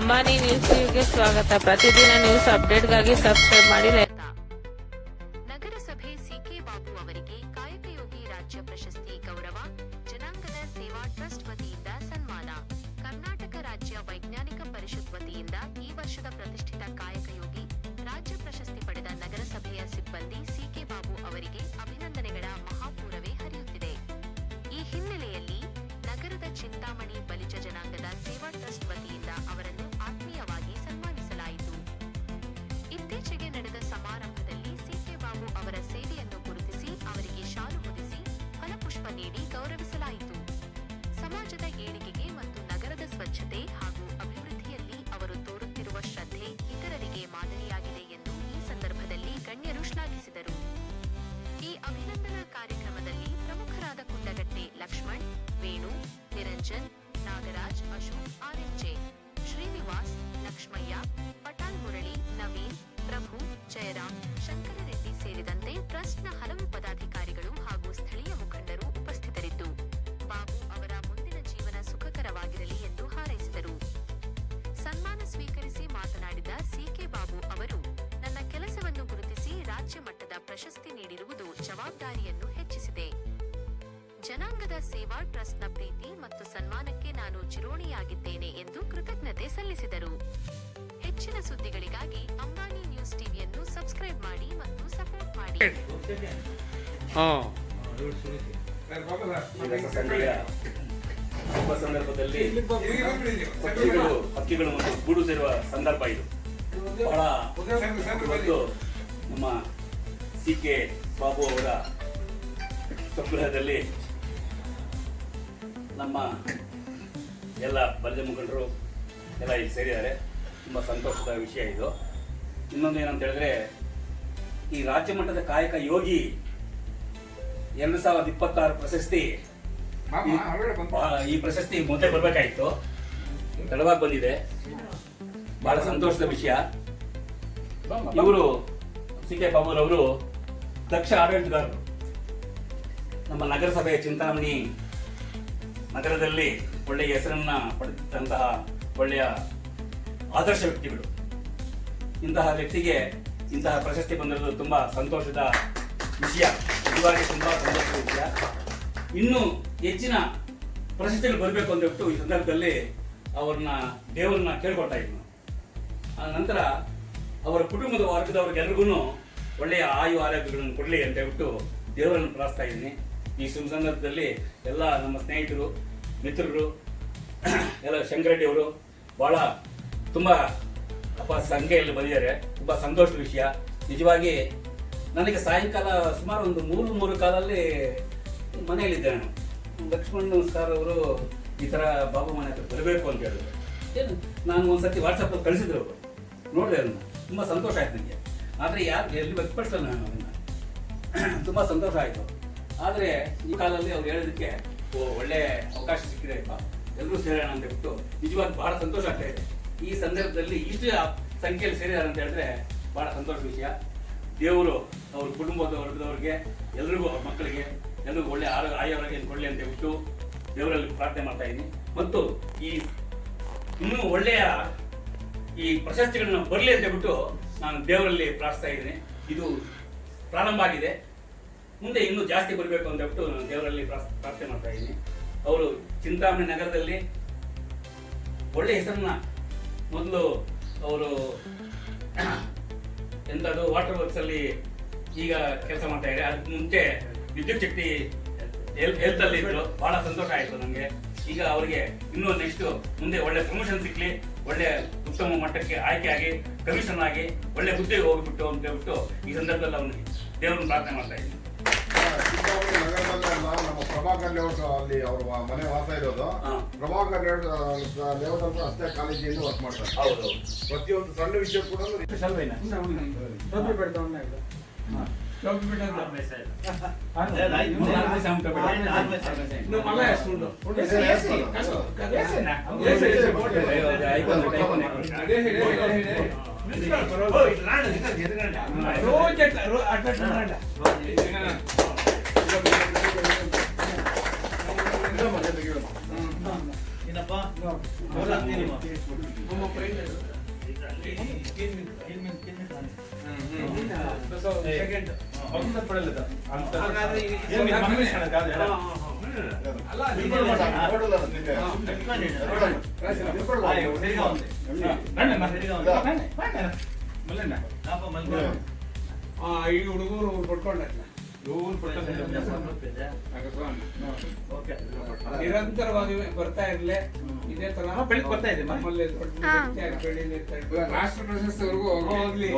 ಅಂಬಾನಿ ನ್ಯೂಸ್ಗೆ ಸ್ವಾಗತ. ಪ್ರತಿದಿನ ನ್ಯೂಸ್ ಅಪ್ಡೇಟ್ಗಾಗಿ ಸಬ್ಸ್ಕ್ರೈಬ್ ಮಾಡಿ. ನಗರಸಭೆ ಸಿಕೆ ಬಾಬು ಅವರಿಗೆ ಕಾಯಕಯೋಗಿ ರಾಜ್ಯ ಪ್ರಶಸ್ತಿ ಗೌರವ. ಜನಾಂಗದ ಸೇವಾ ಟ್ರಸ್ಟ್ ವತಿಯಿಂದ ಸನ್ಮಾನ. ಕರ್ನಾಟಕ ರಾಜ್ಯ ವೈಜ್ಞಾನಿಕ ಪರಿಷತ್ ವತಿಯಿಂದ ಈ ವರ್ಷದ ಪ್ರತಿಷ್ಠಿತ ಕಾಯಕಯೋಗಿ ರಾಜ್ಯ ಪ್ರಶಸ್ತಿ ಪಡೆದ ನಗರಸಭೆಯ ಸಿಬ್ಬಂದಿ ಸಿಕೆ ಬಾಬು ಅವರಿಗೆ ಅಭಿನಂದನೆಗಳ ಮಹಾಪೂರವೇ ಹರಿಯುತ್ತಿದೆ. ಈ ಹಿನ್ನೆಲೆಯಲ್ಲಿ ನಗರದ ಚಿಂತಾಮಣಿ ಬಲಿಜ ಜನಾಂಗದ ಸೇವಾ ಟ್ರಸ್ಟ್ ವತಿಯಿಂದ ಅವರನ್ನು ಆತ್ಮೀಯವಾಗಿ ಸನ್ಮಾನಿಸಲಾಯಿತು. ಇತ್ತೀಚೆಗೆ ನಡೆದ ಸಮಾರಂಭದಲ್ಲಿ ಸಿಕೆ ಬಾಬು ಅವರ ಸೇವೆಯನ್ನು ಗುರುತಿಸಿ ಅವರಿಗೆ ಶಾಲು ಹೊದಿಸಿ ಫಲಪುಷ್ಪ ನೀಡಿ ಗೌರವಿಸಲಾಯಿತು. ಸಮಾಜದ ಏಳಿಗೆಗೆ ಮತ್ತು ನಗರದ ಸ್ವಚ್ಛತೆ ಹಾಗೂ ಅಭಿವೃದ್ಧಿಯಲ್ಲಿ ಅವರು ತೋರುತ್ತಿರುವ ಶ್ರದ್ಧೆ ಇತರರಿಗೆ ಮಾದರಿಯಾಗಿದೆ ಎಂದು ಈ ಸಂದರ್ಭದಲ್ಲಿ ಗಣ್ಯರು ಶ್ಲಾಘಿಸಿದರು. ಈ ಅಭಿನಂದನಾ ಕಾರ್ಯಕ್ರಮದಲ್ಲಿ ಪ್ರಮುಖರಾದ ಕುಂಡಗಟ್ಟೆ ಲಕ್ಷ್ಮಣ್, ವೇಣು, ನಿರಂಜನ್, ನಾಗರಾಜ್, ಅಶೋಕ್, ಆರ್ಎಫ್ಜೆ, ಶ್ರೀನಿವಾಸ್, ಲಕ್ಷ್ಮಯ್ಯ, ಪಟಾಲ್ ಮುರಳಿ, ನವೀನ್, ಪ್ರಭು, ಜಯರಾಮ್, ಶಂಕರರೆಡ್ಡಿ ಸೇರಿದಂತೆ ಟ್ರಸ್ಟ್ನ ಹಲವು ಪದಾಧಿಕಾರಿಗಳು ಹಾಗೂ ಸ್ಥಳೀಯ ಮುಖಂಡರು ಉಪಸ್ಥಿತರಿದ್ದು ಬಾಬು ಅವರ ಮುಂದಿನ ಜೀವನ ಸುಖಕರವಾಗಿರಲಿ ಎಂದು ಹಾರೈಸಿದರು. ಸನ್ಮಾನ ಸ್ವೀಕರಿಸಿ ಮಾತನಾಡಿದ ಸಿಕೆ ಬಾಬು ಅವರು, ನನ್ನ ಕೆಲಸವನ್ನು ಗುರುತಿಸಿ ರಾಜ್ಯ ಮಟ್ಟದ ಪ್ರಶಸ್ತಿ ನೀಡಿರುವುದು ಜವಾಬ್ದಾರಿಯನ್ನು ಹೆಚ್ಚಿಸಿದೆ. ಜನಾಂಗದ ಸೇವಾ ಟ್ರಸ್ಟ್ನ ಪ್ರೀತಿ ಮತ್ತು ಸನ್ಮಾನಕ್ಕೆ ನಾನು ಚಿರೋಣಿಯಾಗಿದ್ದೇನೆ ಎಂದು ಕೃತಜ್ಞತೆ ಸಲ್ಲಿಸಿದರು. ಹೆಚ್ಚಿನ ಸುದ್ದಿಗಳಿಗಾಗಿ ಅಂಬಾನಿ ನ್ಯೂಸ್ ಟಿವಿಯನ್ನು ಸಬ್ಸ್ಕ್ರೈಬ್ ಮಾಡಿ ಮತ್ತು ಸಪೋರ್ಟ್ ಮಾಡಿ. ಶುಭ ಸಂದರ್ಭದಲ್ಲಿ ಹಕ್ಕಿಗಳು ಒಂದು ಗೂಡು ಸೇರುವ ಸಂದರ್ಭ ಇದು. ಬಹಳ ಇವತ್ತು ನಮ್ಮ ಸಿಕೆ ಬಾಬು ಅವರ ಸಂಗ್ರಹದಲ್ಲಿ ನಮ್ಮ ಎಲ್ಲ ಬಲಿಜ ಮುಖಂಡರು ಎಲ್ಲ ಇಲ್ಲಿ ಸೇರಿದ್ದಾರೆ. ತುಂಬ ಸಂತೋಷದ ವಿಷಯ ಇದು. ಇನ್ನೊಂದು ಏನಂತ ಹೇಳಿದ್ರೆ, ಈ ರಾಜ್ಯ ಮಟ್ಟದ ಕಾಯಕ ಯೋಗಿ 2026 ಪ್ರಶಸ್ತಿ, ಈ ಪ್ರಶಸ್ತಿ ಮೊದಲೇ ಬರಬೇಕಾಗಿತ್ತು, ತಡವಾಗಿ ಬಂದಿದೆ. ಬಹಳ ಸಂತೋಷದ ವಿಷಯ. ಇವರು ಸಿಕೆ ಬಾಬುರವರು ದಕ್ಷ ಆಡಳಿತಗಾರರು. ನಮ್ಮ ನಗರಸಭೆಯ ಚಿಂತಾಮಣಿ ನಗರದಲ್ಲಿ ಒಳ್ಳೆಯ ಹೆಸರನ್ನ ಪಡೆದಂತಹ ಒಳ್ಳೆಯ ಆದರ್ಶ ವ್ಯಕ್ತಿಗಳು. ಇಂತಹ ವ್ಯಕ್ತಿಗೆ ಇಂತಹ ಪ್ರಶಸ್ತಿ ಬಂದಿರೋದು ತುಂಬಾ ಸಂತೋಷದ ವಿಷಯ. ನಿಜವಾಗಿ ತುಂಬಾ ಸಂತೋಷದ ವಿಷಯ. ಇನ್ನೂ ಹೆಚ್ಚಿನ ಪ್ರಶಸ್ತಿಗಳು ಬರಬೇಕು ಅಂತ ಹೇಳ್ಬಿಟ್ಟು ಈ ಸಂದರ್ಭದಲ್ಲಿ ಅವ್ರನ್ನ ದೇವರನ್ನ ಕೇಳ್ಕೊಳ್ತಾ ಇದ್ವಿ. ಆ ನಂತರ ಅವರ ಕುಟುಂಬದ ವರ್ಗದವ್ರಿಗೆಲ್ರಿಗೂ ಒಳ್ಳೆಯ ಆಯು ಆರೋಗ್ಯಗಳನ್ನು ಕೊಡಲಿ ಅಂತ ಹೇಳ್ಬಿಟ್ಟು ದೇವರನ್ನು ಪ್ರಾರ್ಥಿಸ್ತಾ ಇದ್ದೀನಿ. ಈ ಶುಭ ಸಂದರ್ಭದಲ್ಲಿ ಎಲ್ಲ ನಮ್ಮ ಸ್ನೇಹಿತರು, ಮಿತ್ರರು, ಎಲ್ಲ ಶಂಕರರೆಡ್ಡಿ ಅವರು ಬಹಳ ತುಂಬ ಸಂಖ್ಯೆಯಲ್ಲಿ ಬಂದಿದ್ದಾರೆ. ತುಂಬ ಸಂತೋಷದ ವಿಷಯ. ನಿಜವಾಗಿ ನನಗೆ ಸಾಯಂಕಾಲ ಸುಮಾರು ಒಂದು 3 ಕಾಲಲ್ಲಿ ಮನೆಯಲ್ಲಿದ್ದೆ ನಾನು. ಲಕ್ಷ್ಮಣ್ ಸರ್ ಅವರು ಈ ಥರ ಬಾಬು ಮನೆ ಹತ್ರ ಬರಬೇಕು ಅಂತ ಹೇಳಿದ್ರು. ಏನು ನಾನು ಒಂದ್ಸತಿ ವಾಟ್ಸಪ್ಪಲ್ಲಿ ಕಳಿಸಿದ್ರು ಅವರು, ನೋಡಿದೆ ಅದನ್ನು. ತುಂಬ ಸಂತೋಷ ಆಯ್ತು ನನಗೆ. ಆದರೆ ಯಾರು ಎಲ್ಲಿ ವ್ಯಕ್ತಪಡಿಸಲ್ಲ ನಾನು ಅದನ್ನು. ತುಂಬ ಸಂತೋಷ ಆಯಿತು. ಆದರೆ ಈ ಕಾಲದಲ್ಲಿ ಅವ್ರು ಹೇಳೋದಕ್ಕೆ ಒಳ್ಳೆ ಅವಕಾಶ ಸಿಕ್ಕಿದೆಪ್ಪ, ಎಲ್ಲರೂ ಸೇರೋಣ ಅಂತ ಹೇಳ್ಬಿಟ್ಟು ನಿಜವಾಗಿ ಬಹಳ ಸಂತೋಷ ಆಗ್ತಾ ಇದೆ. ಈ ಸಂದರ್ಭದಲ್ಲಿ ಇಷ್ಟು ಸಂಖ್ಯೆಯಲ್ಲಿ ಸೇರಿದ್ದಾರೆ ಅಂತ ಹೇಳಿದ್ರೆ ಬಹಳ ಸಂತೋಷದ ವಿಷಯ. ದೇವರು ಅವ್ರ ಕುಟುಂಬದ ವರ್ಗದವ್ರಿಗೆ, ಎಲ್ರಿಗೂ, ಅವ್ರ ಮಕ್ಕಳಿಗೆ ಎಲ್ರಿಗೂ ಒಳ್ಳೆ ಆರೋಗ್ಯ ಕೊಡಲಿ ಅಂತ ಹೇಳ್ಬಿಟ್ಟು ದೇವರಲ್ಲಿ ಪ್ರಾರ್ಥನೆ ಮಾಡ್ತಾ ಇದ್ದೀನಿ. ಮತ್ತು ಈ ಇನ್ನೂ ಒಳ್ಳೆಯ ಈ ಪ್ರಶಸ್ತಿಗಳನ್ನ ಬರಲಿ ಅಂತ ಹೇಳ್ಬಿಟ್ಟು ನಾನು ದೇವರಲ್ಲಿ ಪ್ರಾರ್ಥಿಸ್ತಾ ಇದ್ದೀನಿ. ಇದು ಪ್ರಾರಂಭ ಆಗಿದೆ, ಮುಂದೆ ಇನ್ನೂ ಜಾಸ್ತಿ ಬರಬೇಕು ಅಂತ ಹೇಳ್ಬಿಟ್ಟು ನಾನು ದೇವರಲ್ಲಿ ಪ್ರಾರ್ಥನೆ ಮಾಡ್ತಾ ಇದ್ದೀನಿ. ಅವರು ಚಿಂತಾಮಣಿ ನಗರದಲ್ಲಿ ಒಳ್ಳೆ ಹೆಸರನ್ನ, ಮೊದಲು ಅವರು ಎಂಥದ್ದು ವಾಟರ್ ವರ್ಕ್ಸ್ ಅಲ್ಲಿ ಈಗ ಕೆಲಸ ಮಾಡ್ತಾ ಇದ್ದಾರೆ. ಅದಕ್ಕೆ ಮುಂಚೆ ವಿದ್ಯುತ್ ಶಕ್ತಿ ಹೆಲ್ತ್ ಅಲ್ಲಿ ಇದ್ರು. ಬಹಳ ಸಂತೋಷ ಆಯಿತು ನನಗೆ. ಈಗ ಅವರಿಗೆ ಇನ್ನೂ ನೆಕ್ಸ್ಟ್ ಮುಂದೆ ಒಳ್ಳೆ ಪ್ರಮೋಷನ್ ಸಿಕ್ಲಿ, ಒಳ್ಳೆ ಉತ್ತಮ ಮಟ್ಟಕ್ಕೆ ಆಯ್ಕೆಯಾಗಿ ಕಮಿಷನ್ ಆಗಿ ಒಳ್ಳೆ ಹುದ್ದೆಗೆ ಹೋಗ್ಬಿಟ್ಟು ಅಂತ ಹೇಳ್ಬಿಟ್ಟು ಈ ಸಂದರ್ಭದಲ್ಲಿ ಅವನಿಗೆ ದೇವರನ್ನು ಪ್ರಾರ್ಥನೆ ಮಾಡ್ತಾ ಇದ್ದೀನಿ. ನಗರದಲ್ಲೆಲ್ಲ ನಮ್ಮ ಪ್ರಭಾಕರ್ ಲೇಔಟ್ ಅಲ್ಲಿ ಅವ್ರ ಮನೆ ವಾಸ ಇರೋದು. ಪ್ರಭಾಕರ್ ಲೇಔಟ್ ಅಷ್ಟೇ ಕಾಲೇಜಿಂದ ವರ್ಕ್ ಮಾಡ್ತಾರೆ. ಹೌದು, ಪ್ರತಿಯೊಂದು ಸಣ್ಣ ವಿಷಯ ಕೂಡ ಈ ಹುಡುಗರು ಪಡ್ಕೊಂಡಲ್ಲ ನಿರಂತರವಾಗಿ ಬರ್ತಾ ಇರ್ಲಿ ಇದೇ ತರ ಬೆಳಿಗ್ಗೆ ಬರ್ತಾ ಇದೆ ನಮ್ಮಲ್ಲಿ ದೊಡ್ಡ ವ್ಯಕ್ತಿಯಾಗಿ ಬೆಳೀಲಿ ಅಂತ ಹೇಳ್ಬಿಟ್ಟು ರಾಷ್ಟ್ರ ಪ್ರಶಸ್ತಿವರೆಗೂ ಹೋಗ್ಲಿ